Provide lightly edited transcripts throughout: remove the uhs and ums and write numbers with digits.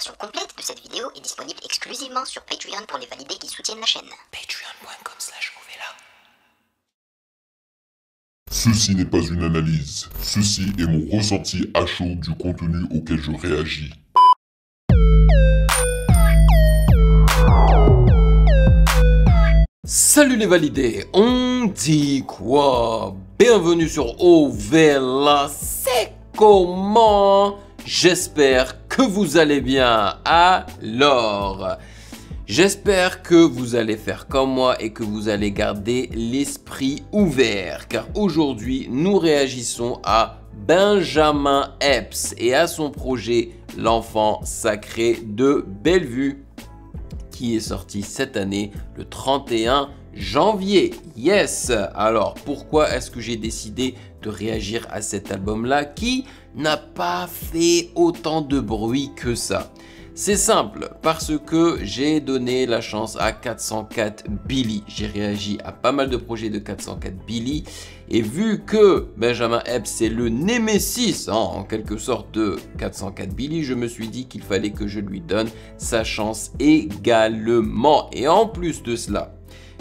version complète de cette vidéo est disponible exclusivement sur Patreon pour les validés qui soutiennent la chaîne. Patreon.com/Ovela. Ceci n'est pas une analyse, ceci est mon ressenti à chaud du contenu auquel je réagis. Salut les validés, on dit quoi? Bienvenue sur Ovela, c'est comment? J'espère que vous allez bien. Alors, j'espère que vous allez faire comme moi et que vous allez garder l'esprit ouvert. Car aujourd'hui, nous réagissons à Benjamin Epps et à son projet L'Enfant Sacré de Bellevue, qui est sorti cette année le 31 janvier. Yes! Alors, pourquoi est-ce que j'ai décidé de réagir à cet album-là qui n'a pas fait autant de bruit que ça? C'est simple, parce que j'ai donné la chance à 404 Billy. J'ai réagi à pas mal de projets de 404 Billy. Et vu que Benjamin Epps c'est le némésis, en quelque sorte, de 404 Billy, je me suis dit qu'il fallait que je lui donne sa chance également. Et en plus de cela,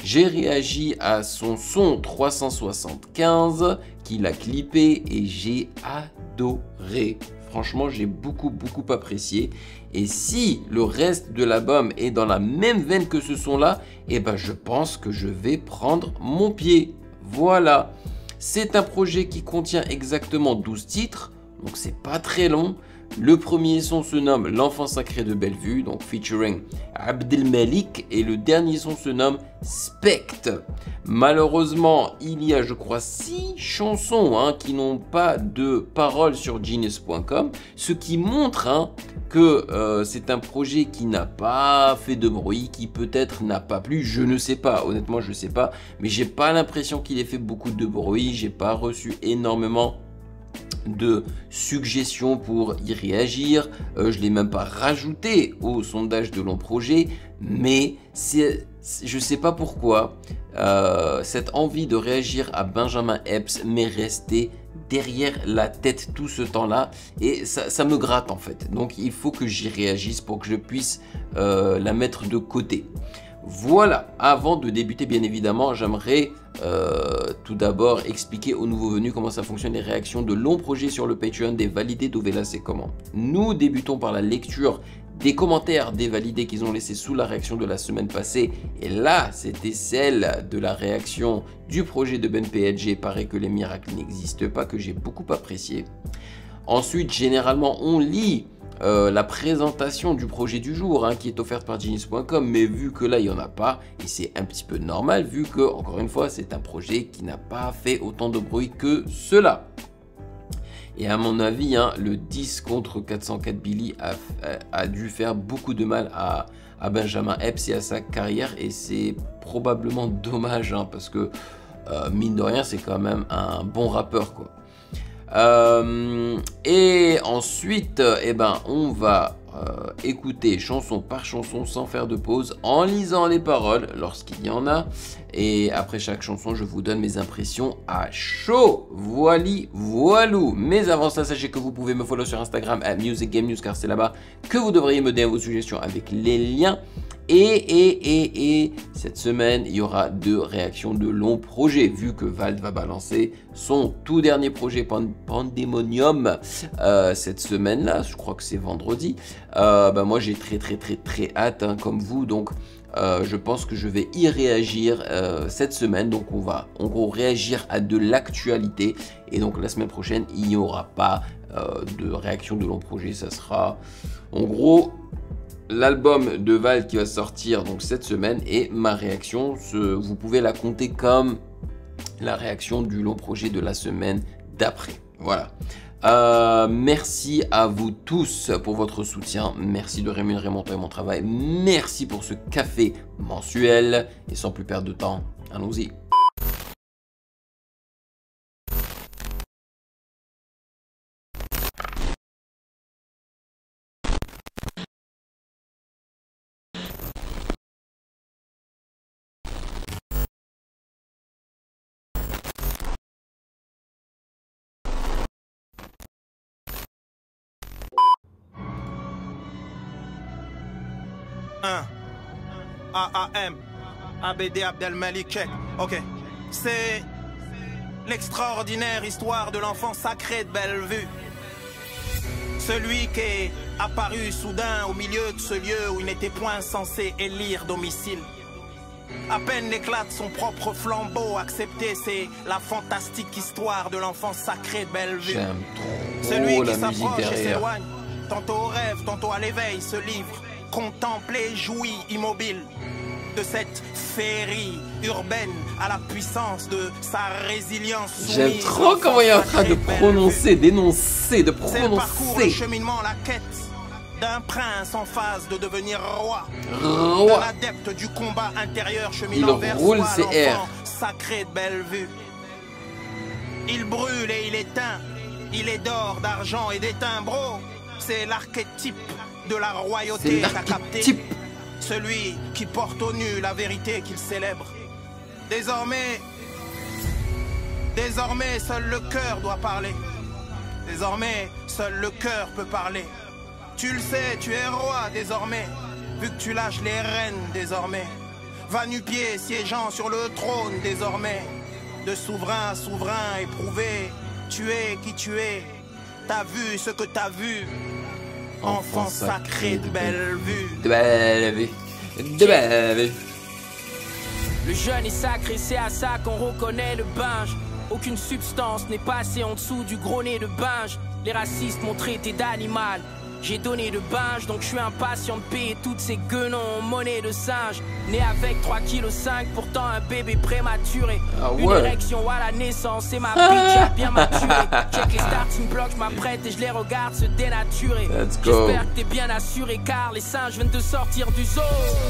j'ai réagi à son son 375 qu'il a clippé et j'ai adoré. Franchement, j'ai beaucoup apprécié. Et si le reste de l'album est dans la même veine que ce son-là, eh ben je pense que je vais prendre mon pied. Voilà. C'est un projet qui contient exactement 12 titres, donc c'est pas très long. Le premier son se nomme L'Enfant Sacré de Bellevue, donc featuring Abdelmalik, et le dernier son se nomme Spectre. Malheureusement, il y a, je crois, 6 chansons qui n'ont pas de paroles sur Genius.com, ce qui montre que c'est un projet qui n'a pas fait de bruit, qui peut-être n'a pas plu, je ne sais pas, honnêtement je ne sais pas, mais j'ai pas l'impression qu'il ait fait beaucoup de bruit, j'ai pas reçu énormément de suggestions pour y réagir, je l'ai même pas rajouté au sondage de Long Projet, mais je sais pas pourquoi cette envie de réagir à Benjamin Epps m'est restée derrière la tête tout ce temps-là et ça me gratte en fait. Donc il faut que j'y réagisse pour que je puisse la mettre de côté. Voilà, avant de débuter bien évidemment, j'aimerais tout d'abord expliquer aux nouveaux venus comment ça fonctionne les réactions de Long Projet sur le Patreon des validés d'Ovela. C'est comment? Nous débutons par la lecture des commentaires des validés qu'ils ont laissés sous la réaction de la semaine passée. Et là, c'était celle de la réaction du projet de Ben PLG, paraît que les miracles n'existent pas, que j'ai beaucoup apprécié. Ensuite, généralement, on lit la présentation du projet du jour qui est offerte par Genius.com, mais vu que là il n'y en a pas, et c'est un petit peu normal vu que, encore une fois, c'est un projet qui n'a pas fait autant de bruit que cela. Et à mon avis, le 10 contre 404 Billy a dû faire beaucoup de mal à Benjamin Epps et à sa carrière, et c'est probablement dommage parce que mine de rien c'est quand même un bon rappeur quoi. Et ensuite, on va écouter chanson par chanson sans faire de pause, en lisant les paroles lorsqu'il y en a. Et après chaque chanson, je vous donne mes impressions à chaud. Voilou. Mais avant ça, sachez que vous pouvez me follow sur Instagram @musicgamenews, car c'est là-bas que vous devriez me donner vos suggestions avec les liens. Et cette semaine, il y aura 2 réactions de Long Projet, vu que Vald va balancer son tout dernier projet Pandemonium cette semaine-là, je crois que c'est vendredi. Moi, j'ai très hâte, comme vous, donc je pense que je vais y réagir cette semaine. Donc on va en gros réagir à de l'actualité, et donc la semaine prochaine, il n'y aura pas de réaction de Long Projet, ça sera en gros l'album de Val qui va sortir donc cette semaine, et ma réaction, vous pouvez la compter comme la réaction du Long Projet de la semaine d'après. Voilà. Merci à vous tous pour votre soutien. Merci de rémunérer mon temps et mon travail. Merci pour ce café mensuel. Et sans plus perdre de temps, allons-y. 1. AAM. ABD Abdelmalik, check. Ok. C'est l'extraordinaire histoire de l'enfant sacré de Bellevue. Celui qui est apparu soudain au milieu de ce lieu où il n'était point censé élire domicile. À peine l'éclate son propre flambeau accepté, c'est la fantastique histoire de l'enfant sacré de Bellevue. J'aime trop Celui la qui musique s'approche et derrière. s'éloigne, tantôt au rêve, tantôt à l'éveil, se livre, contemple et jouit immobile de cette féerie urbaine à la puissance de sa résilience soumise. J'aime trop comment il est en train de prononcer, d'énoncer, de C'est le parcours, le prononcer. cheminement, la quête d'un prince en phase de devenir roi. Roi. Un adepte du combat intérieur Il cheminant vers roule soi, ses l'enfant airs. sacré de Bellevue. Il brûle et il éteint. Il est d'or, d'argent et d'étain, bro. C'est l'archétype de la C'est royauté, t'as capté? l'archétype. Celui qui porte au nu la vérité qu'il célèbre. Désormais, seul le cœur doit parler. Désormais, seul le cœur peut parler. Tu le sais, tu es roi désormais, vu que tu lâches les rênes désormais. Va nu-pied siégeant sur le trône désormais. De souverain à souverain éprouvé, tu es qui tu es. T'as vu ce que t'as vu. Enfant sacré de Bellevue. De Bellevue. De Bellevue. Le jeune est sacré, c'est à ça qu'on reconnaît le binge. Aucune substance n'est passée en dessous du gros nez de binge. Les racistes m'ont traité d'animal. J'ai donné de binge, donc je suis impatient de payer toutes ces guenons en monnaie de singe. Né avec 3,5 kg, pourtant un bébé prématuré. Ah Une ouais. érection à la naissance et ma bitch a bien maturé. Check les starting blocks, je m'apprête et je les regarde se dénaturer. Let's go. J'espère que t'es bien assuré car les singes viennent de sortir du zoo.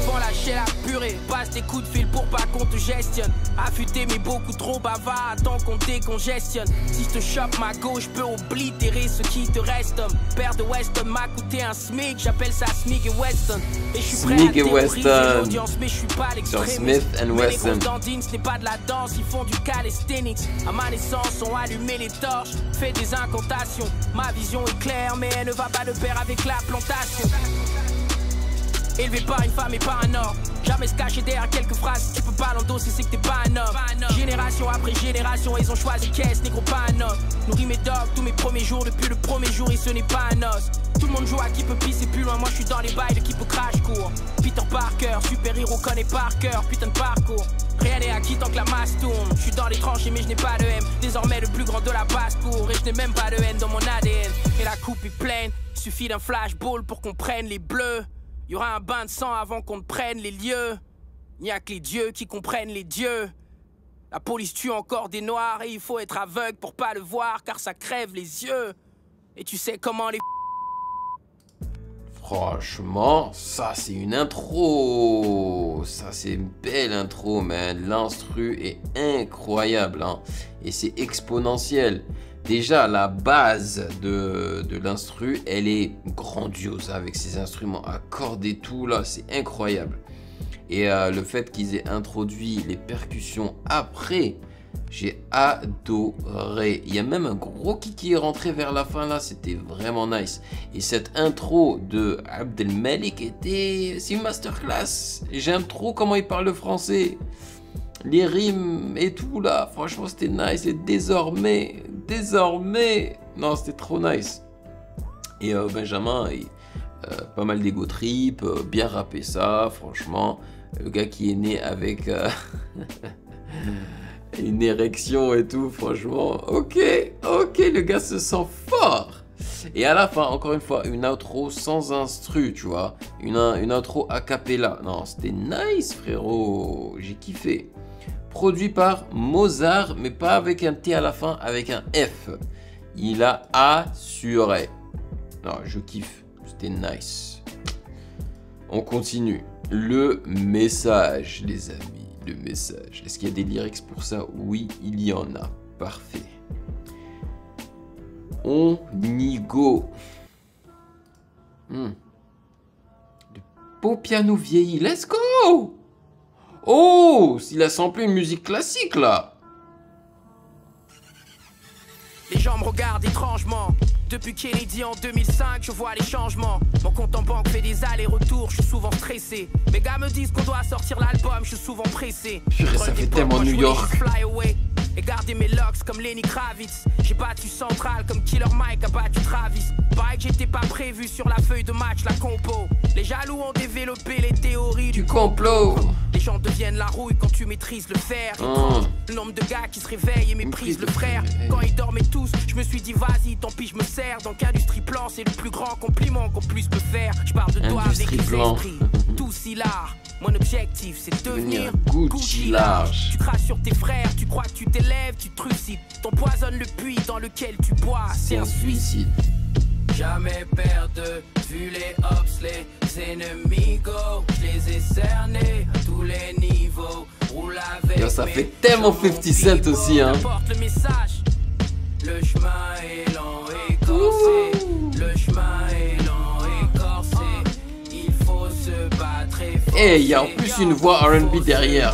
Vont lâcher la purée, passe des coups de fil pour pas qu'on te gestionne. Affûté mais beaucoup trop bavard, attends qu'on décongestionne. Si je te chope ma gauche, je peux oblitérer ce qui te reste. Homme, père de Weston m'a coûté un SMIC, j'appelle ça Smith et Weston. Et je suis prêt Smith à et terroriser Weston. l'audience, mais je suis pas Sur l'extrémiste. Smith and Mais les Weston. grosses dandines, ce n'est pas de la danse, ils font du calisthenics. À ma naissance, on allumé les torches, fait des incantations. Ma vision est claire, mais elle ne va pas de pair avec la plantation. Élevé par une femme et par un homme. Jamais se cacher derrière quelques phrases. Si tu peux pas l'endosser, c'est que t'es pas un homme. Génération après génération, ils ont choisi caisse, négro pas un os. Nourris mes dogs tous mes premiers jours, depuis le premier jour, et ce n'est pas un os. Tout le monde joue à qui peut pisser plus loin, moi je suis dans les bails de qui peut crash court. Peter Parker, super héros connaît par cœur, putain de parcours. Rien n'est acquis tant que la masse tourne. Je suis dans les tranchées mais je n'ai pas de haine. Désormais le plus grand de la basse-cour. Et je n'ai même pas de haine dans mon ADN. Et la coupe est pleine, il suffit d'un flashball pour qu'on prenne les bleus. Y aura un bain de sang avant qu'on ne prenne les lieux. Il n'y a que les dieux qui comprennent les dieux. La police tue encore des noirs et il faut être aveugle pour pas le voir car ça crève les yeux. Et tu sais comment les... Franchement, ça c'est une intro. Ça c'est une belle intro, man. L'instru est incroyable, hein. Et c'est exponentiel. Déjà, la base de l'instru, elle est grandiose avec ces instruments à cordes et tout, là, c'est incroyable. Et le fait qu'ils aient introduit les percussions après, j'ai adoré. Il y a même un gros kick qui est rentré vers la fin, là, c'était vraiment nice. Et cette intro de Abdelmalik c'est une masterclass. J'aime trop comment il parle le français. Les rimes et tout, là, franchement, c'était nice. Et désormais, non, c'était trop nice. Et Benjamin, pas mal d'ego trip, bien rappé ça, franchement. Le gars qui est né avec une érection et tout, franchement, ok, le gars se sent fort. Et à la fin, encore une fois, une outro sans instru, tu vois, une outro a cappella. Non, c'était nice, frérot, j'ai kiffé. Produit par Mozart, mais pas avec un T à la fin, avec un F. Il a assuré. Non, je kiffe, c'était nice. On continue. Le message, les amis, le message. Est-ce qu'il y a des lyrics pour ça? Oui, il y en a. Parfait. On y go. Le beau piano vieilli. Let's go. Oh, il a samplé une musique classique là. Les gens me regardent étrangement. Depuis Kennedy en 2005, je vois les changements. Mon compte en banque fait des les allers-retours, je suis souvent stressé. Mes gars me disent qu'on doit sortir l'album, je suis souvent pressé. Purée, ça fait tellement New York. Fly away et garder mes locks comme Lenny Kravitz. J'ai battu Central comme Killer Mike a battu Travis. Pareil que j'étais pas prévu sur la feuille de match, la compo. Les jaloux ont développé les théories Du complot. Les gens deviennent la rouille quand tu maîtrises le fer. Le nombre de gars qui se réveillent et méprisent le frère. Quand ils dormaient tous, je me suis dit vas-y, tant pis, je me sers. Donc Industrie Plan, c'est le plus grand compliment qu'on puisse me faire. Je parle de toi avec les esprits, tout si large. Mon objectif, c'est devenir Gucci large. Tu crashes sur tes frères, tu crois que tu t'élèves, tu te trucides. T'empoisonnes le puits dans lequel tu bois, c'est un suicide. Jamais perdre vu les hops, les ennemis go. Je les ai cernés à tous les niveaux. Roule avec Yo, ça fait tellement 50 Cent aussi, hein. Porte le message. Le chemin est lent et corsé. Le chemin est lent et corsé. Il faut se battre et forcer. Et il y a en plus une voix R&B derrière.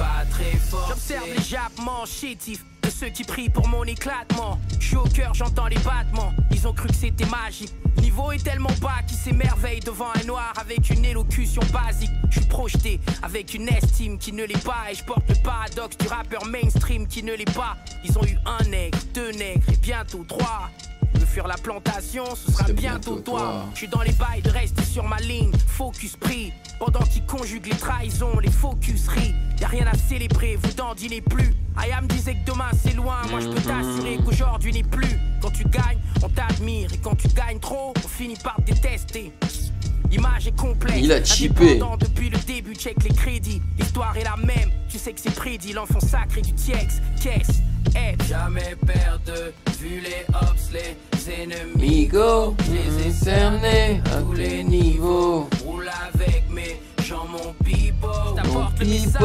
J'observe les jappements chétifs de ceux qui prient pour mon éclatement. Je suis au cœur, j'entends les battements. Ils ont cru que c'était magique. Niveau est tellement bas qu'ils s'émerveillent devant un noir avec une élocution basique. Je suis projeté avec une estime qui ne l'est pas. Et je porte le paradoxe du rappeur mainstream qui ne l'est pas. Ils ont eu un nègre, 2 nègres et bientôt 3. Me fuir la plantation, ce sera bientôt toi. Je suis dans les bails de rester sur ma ligne, focus pris. Pendant qu'ils conjuguent les trahisons, les focuseries. Y'a rien à célébrer, vous dandinez plus. Ayam disait que demain c'est loin, moi je peux t'assurer qu'aujourd'hui n'est plus. Quand tu gagnes, on t'admire. Et quand tu gagnes trop, on finit par te détester. L'image est complexe, il a chippé. Depuis le début, check les crédits. L'histoire est la même, tu sais que c'est prédit. L'enfant sacré du TX, caisse, jamais perdre vu les hops, les ennemis go. Je les ai cernés à tous les niveaux. Roule avec mes gens, mon pipo. J't'apporte le message.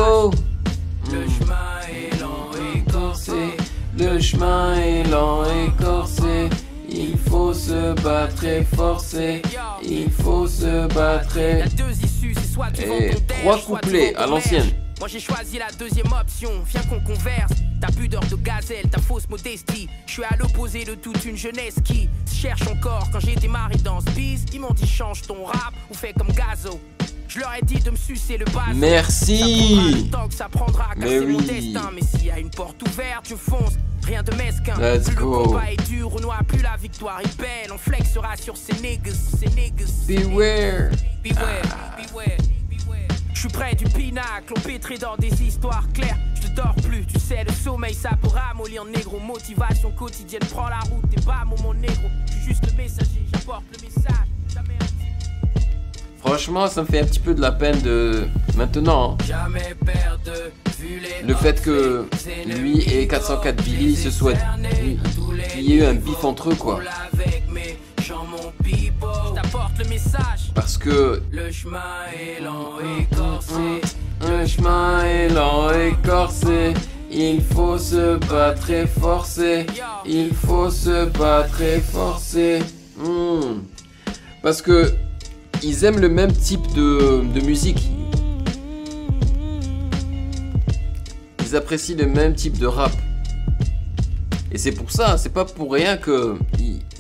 Le chemin est lent et corsé. Le chemin est lent et corsé. Il faut se battre et forcer. Il faut se battre et... Y'a 2 issues, c'est soit tu vends ton terre, 3 soit couplets tu vends à ton l'ancienne. merge. Moi j'ai choisi la deuxième option, viens qu'on converse. Ta pudeur de gazelle, ta fausse modestie. Je suis à l'opposé de toute une jeunesse qui se cherche encore. Quand j'ai démarré dans ce biz, ils m'ont dit change ton rap ou fais comme Gazo. Je leur ai dit de me sucer le bas. Merci. Ça prendra le temps que ça prendra, car c'est mon destin. Mais s'il y a une porte ouverte, je fonce. Rien de mesquin. Let's plus go. le combat est dur, on noie plus la victoire est belle. On flexera sur ces niggas, Beware. Beware, beware. Je suis près du pinacle, empêtré dans des histoires claires. Je ne dors plus, tu sais, le sommeil ça peut ramollir négro. Motivation quotidienne, prends la route et bam mon négro. Je suis juste le messager, j'apporte le message. Jamais Franchement, ça me fait un petit peu de la peine de... Maintenant, hein. jamais perdre vu les Le fait que lui et 404 Billy se soient... Il y ait eu un bif entre eux, quoi. T'apporte le message. Parce que... Le chemin est lent et corsé. Le chemin est lent et corsé. Il faut se battre et forcer. Il faut se battre et forcer. Parce que ils aiment le même type de musique. Ils apprécient le même type de rap. Et c'est pour ça, c'est pas pour rien que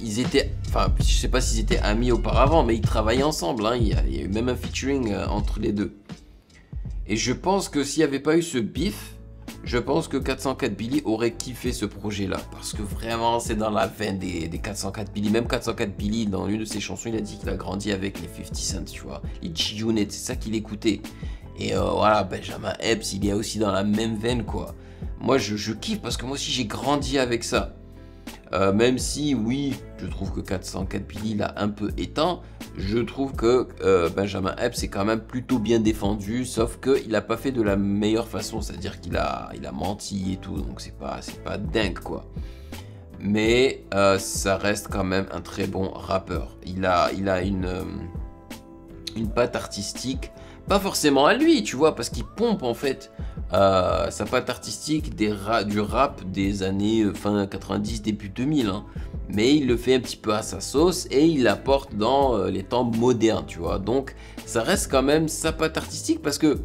ils étaient... Enfin, je sais pas s'ils étaient amis auparavant, mais ils travaillaient ensemble. Hein. Il y a eu même un featuring entre les deux. Et je pense que s'il n'y avait pas eu ce bif, je pense que 404 Billy aurait kiffé ce projet-là. Parce que vraiment, c'est dans la veine des 404 Billy. Même 404 Billy, dans l'une de ses chansons, il a dit qu'il a grandi avec les 50 Cent, tu vois. Les G-Unit, c'est ça qu'il écoutait. Et voilà, Benjamin Epps, il est aussi dans la même veine, quoi. Moi, je kiffe parce que moi aussi, j'ai grandi avec ça. Même si, oui, je trouve que 404 Billy l'a un peu éteint, je trouve que Benjamin Epps est quand même plutôt bien défendu, sauf qu'il n'a pas fait de la meilleure façon, c'est-à-dire qu'il a menti et tout, donc c'est pas dingue, quoi. Mais ça reste quand même un très bon rappeur. Il a une patte artistique, pas forcément à lui, tu vois, parce qu'il pompe en fait sa patte artistique du rap des années fin 90, début 2000, hein. Mais il le fait un petit peu à sa sauce et il l'apporte dans les temps modernes, tu vois. Donc ça reste quand même sa patte artistique parce que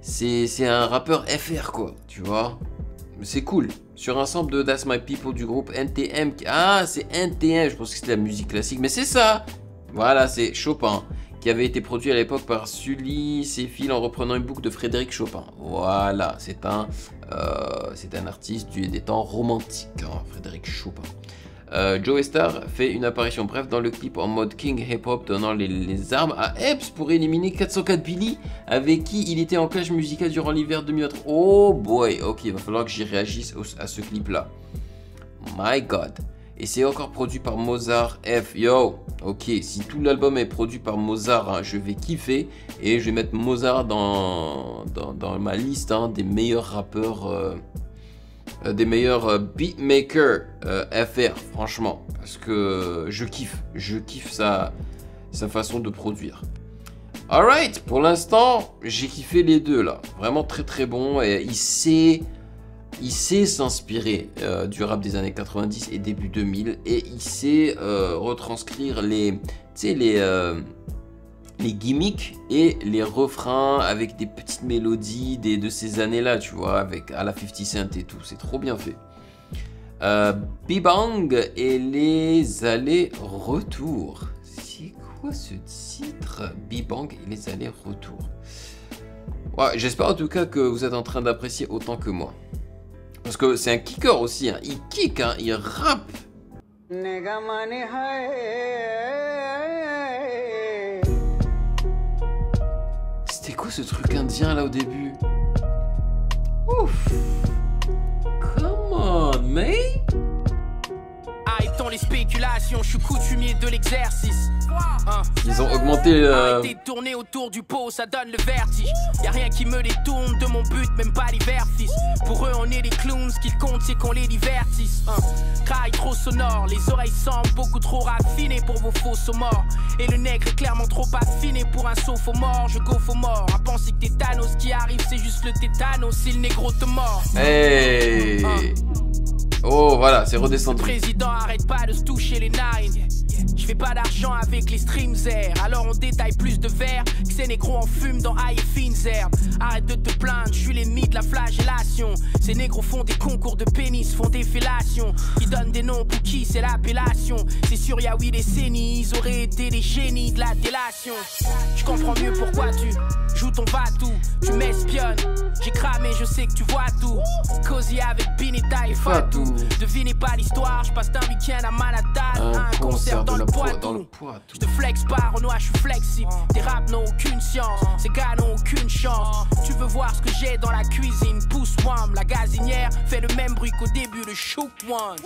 c'est un rappeur FR, quoi, tu vois. C'est cool. Sur un sample de That's My People du groupe NTM. Ah, c'est NTM, je pense que c'est la musique classique, mais c'est ça. Voilà, c'est Chopin qui avait été produit à l'époque par Sully Seyfil en reprenant une boucle de Frédéric Chopin. Voilà, c'est un artiste des temps romantiques, hein, Frédéric Chopin. Joey Starr fait une apparition brève dans le clip en mode King Hip Hop, donnant les armes à Epps pour éliminer 404 Billy, avec qui il était en clash musical durant l'hiver 2023. Oh boy, ok, il va falloir que j'y réagisse à ce clip là. My god. Et c'est encore produit par Mozart F. Yo, ok, si tout l'album est produit par Mozart, hein, je vais kiffer. Et je vais mettre Mozart dans ma liste, hein, des meilleurs rappeurs, des meilleurs beatmakers FR, franchement. Parce que je kiffe sa façon de produire. Alright, pour l'instant, j'ai kiffé les deux là. Vraiment très très bon. Et il sait s'inspirer du rap des années 90 et début 2000 et il sait retranscrire les gimmicks et les refrains avec des petites mélodies de ces années-là, tu vois, avec à la 50 Cent et tout. C'est trop bien fait. B-Bang et les allers-retours. C'est quoi ce titre? B-Bang et les allers-retours. Ouais, j'espère en tout cas que vous êtes en train d'apprécier autant que moi. Parce que c'est un kicker aussi, hein. Il kick, hein. Il rappe. C'était quoi ce truc indien là au début? Ouf. Come on, man. Arrêtons les spéculations, je suis coutumier de l'exercice. Ils ont augmenté Arrêtez de tourner autour du pot, ça donne le vertige. Y'a rien qui me détourne de mon but, même pas l'hiver fils. Pour eux on est des clowns, ce qu'ils comptent c'est qu'on les divertisse. Craille trop sonore, les oreilles semblent beaucoup trop raffinées pour vos faux sauts morts. Et le nègre est clairement trop affiné pour un saut faux mort. Je go faux mort, à penser que t'es Thanos, qui arrive c'est juste le tétanos, si le négro te mord. Hey. Oh voilà, c'est redescendu. Le président arrête pas de se toucher les narines. Je fais pas d'argent avec les streams air. Alors on détaille plus de verre que ces négros en fument dans high et fines herbes. Arrête de te plaindre, je suis l'ennemi de la flagellation. Ces négros font des concours de pénis, font des fellations. Ils donnent des noms pour qui c'est l'appellation. C'est sûr y'a oui décennies, ils auraient été des génies de la délation. Je comprends mieux pourquoi tu joues ton va-tout. Tu m'espionnes, j'ai cramé, je sais que tu vois tout. Cozy avec Bineta et Fatou. Devinez pas l'histoire, je passe d'un week-end à Manhattan, un concert dans le Poitou. Je te flex pas, Renoir, je suis flexible. Tes rap n'ont aucune science, ces gars n'ont aucune chance. Tu veux voir ce que j'ai dans la cuisine, pousse wam. La gazinière fait le même bruit qu'au début, le shook one.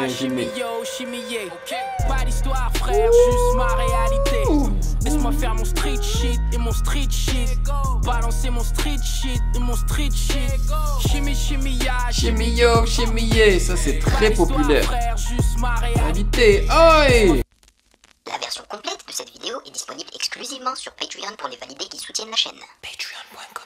Chimie, pas d'histoire frère, juste ma réalité. Laisse-moi faire mon street shit et mon street shit. Balancer mon street shit et mon street shit. Chimie yo, chimie, ça c'est très populaire. Invité, oi. La version complète de cette vidéo est disponible exclusivement sur Patreon pour les validés qui soutiennent la chaîne. Patreon.com